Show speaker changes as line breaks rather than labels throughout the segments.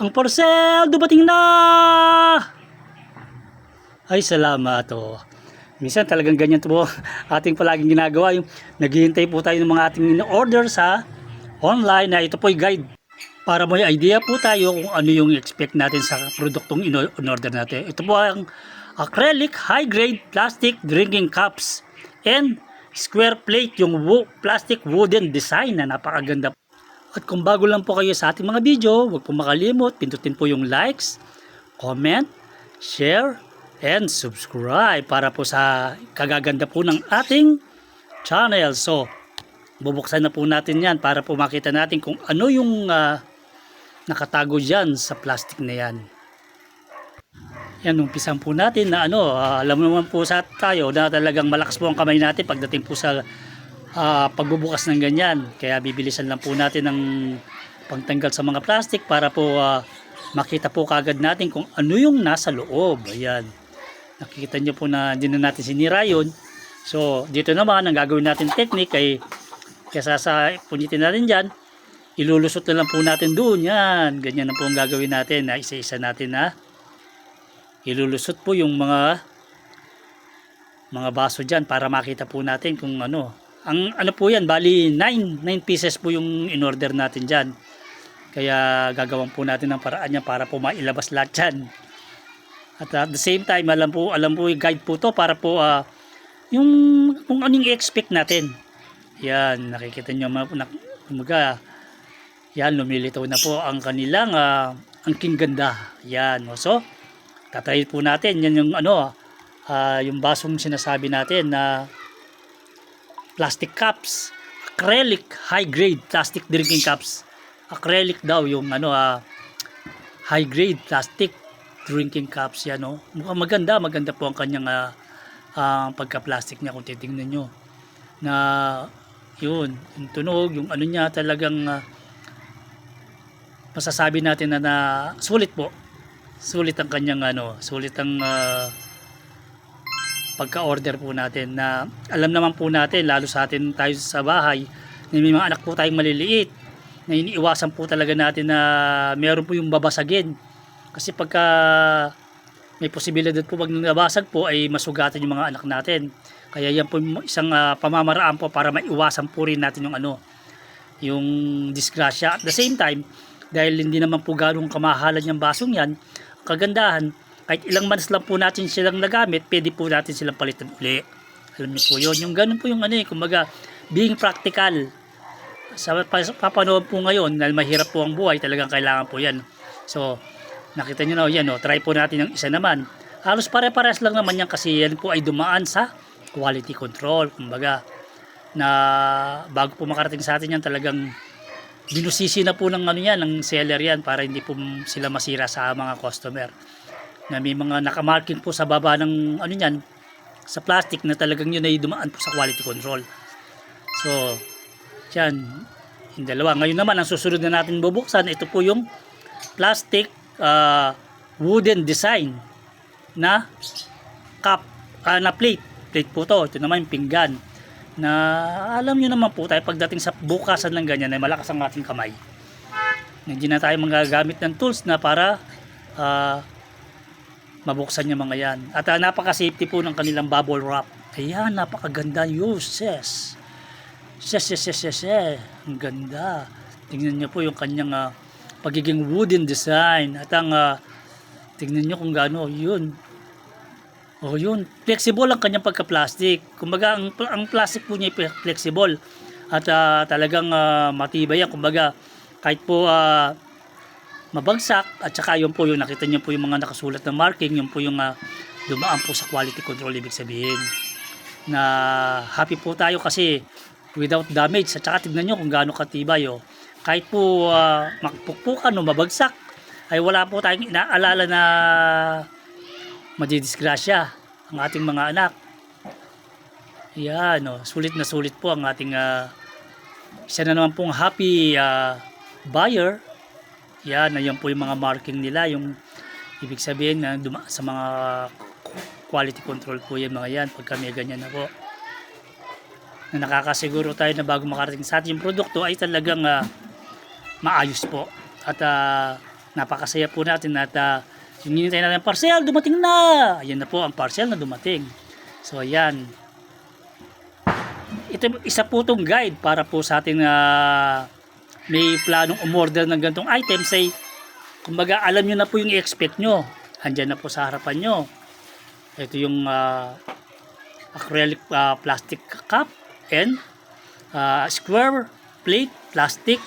Ang parcel dumating na! Ay salamat oh. Minsan talagang ganyan po ating palaging ginagawa, yung naghihintay po tayo ng mga ating in-order sa online na ito po'y guide para may idea po tayo kung ano yung expect natin sa produktong in-order natin. Ito po ang acrylic high-grade plastic drinking cups and square plate, yung plastic wooden design na napakaganda. At kung bago lang po kayo sa ating mga video, huwag po makalimot, pindutin po yung likes, comment, share, and subscribe para po sa kagaganda po ng ating channel. So, bubuksan na po natin yan para po makita natin kung ano yung nakatago dyan sa plastic na yan. Yan, umpisan po natin na alam naman po sa tayo na talagang malakas po ang kamay natin pagdating po sa pagbubukas ng ganyan. Kaya bibilisan lang po natin ng pagtanggal sa mga plastic para po makita po kagad natin kung ano yung nasa loob. Ayan. Nakikita nyo po na hindi na natin sinira yun. So, dito naman, ang gagawin natin technique ay kesa sa punitin natin dyan, ilulusot na lang po natin doon. Yan. Ganyan na po ang gagawin natin na isa-isa natin na ilulusot po yung mga baso dyan para makita po natin kung ano. Ang ano po yan, bali 9 pieces po yung in-order natin dyan. Kaya gagawin po natin ng paraan yan para po mailabas lahat dyan. At at the same time, alam po yung guide po to para po yung kung anong i-expect natin. Yan, nakikita nyo mga yan, lumilitaw na po ang kanilang angking ganda. Yan, so tatry po natin yan yung yung basong sinasabi natin na plastic cups, acrylic high grade plastic drinking cups. Acrylic daw yung high grade plastic drinking cups yan, mukhang maganda po ang kanyang pagka-plastic niya kung titingnan nyo na yun, yung tunog, yung niya talagang masasabi natin na sulit po, sulit ang kanyang sulit ang pagka-order po natin. Na alam naman po natin, lalo sa atin tayo sa bahay, na may mga anak po tayong maliliit na iniiwasan po talaga natin na meron po yung babasagin. Kasi pagka may posibilidad po pag nabasag po ay masugatan yung mga anak natin. Kaya yan po isang pamamaraan po para maiwasan po rin natin yung disgrasya. At the same time, dahil hindi naman po ganong kamahalan yung basong yan, kagandahan, kahit ilang months lang po natin silang nagamit, pwede po natin silang palitan uli. Alam niyo po yun. Yung ganun po yung kumbaga, being practical. Sa papanood po ngayon, dahil mahirap po ang buhay, talagang kailangan po yan. So, nakita nyo na yan, try po natin yung isa naman. Halos pare-pares lang naman yan kasi yan po ay dumaan sa quality control. Kumbaga, na bago po makarating sa atin yan, talagang binusisi na po ng ng seller yan para hindi po sila masira sa mga customer. Na may mga nakamarking po sa baba ng yan, sa plastic na talagang yun ay dumaan po sa quality control. So, yan, yung dalawa. Ngayon naman, ang susunod na natin bubuksan, ito po yung plastic wooden design na cup, na plate po to. Ito naman yung pinggan na alam nyo naman po tayo pagdating sa bukasan ng ganyan ay malakas ang ating kamay. Hindi na tayo magagamit ng tools na para mabuksan yung mga yan. At napaka-safety po ng kanilang bubble wrap. Ayan, napakaganda uses. Yes. Ang ganda. Tingnan nyo po yung kanyang pagiging wooden design. At ang tingnan nyo kung gaano yun. Yun. Flexible ang kanyang pagka-plastic. Kumbaga, ang plastic po niya flexible. At talagang matibay yan. Kumbaga, kahit po mabagsak, at saka yun po yung nakita nyo po yung mga nakasulat na marking, yun po yung dumaan po sa quality control. Ibig sabihin na happy po tayo kasi without damage. At saka tignan nyo kung gaano katibay. Kahit po magpukpukan o mabagsak, ay wala po tayong inaalala na madidisgrasya ang ating mga anak. Yan, sulit na sulit po ang ating isa na naman pong happy buyer. Yan, yan po yung mga marking nila, yung ibig sabihin na sa mga quality control po yung mga yan pagka may ganyan na po. Na nakakasiguro tayo na bago makarating sa ating produkto ay talagang maayos po. At Napakasaya po natin at yung hinihintay natin parcel, dumating na. Ayan na po ang parcel na dumating. So ayan. Ito isa po itong guide para po sa ating may planong umorder ng ganitong items ay kumbaga alam nyo na po yung i-expect nyo. Andyan na po sa harapan nyo. Ito yung acrylic plastic cup and square plate plastic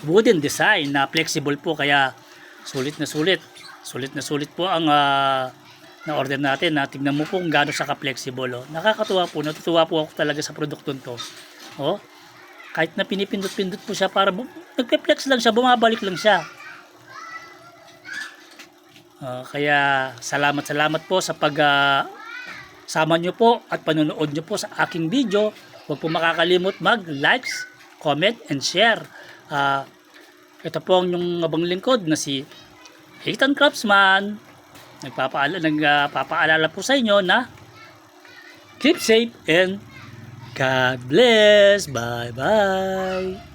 wooden design na flexible po, kaya sulit na sulit po ang na order natin. Tingnan mo po kung gaano siya ka-flexible. Nakakatuwa po, natutuwa po ako talaga sa produktong to. Kahit na pinipindot-pindot po siya, para nagpe-flex lang siya, bumabalik lang siya. Kaya salamat po sa sama nyo po at panonood nyo po sa aking video. Huwag po makakalimot mag-likes, comment, and share. Ito po ang yung abang lingkod na si Ethan Craftsman. Nagpapaalala po sa inyo na keep safe and God bless. Bye bye.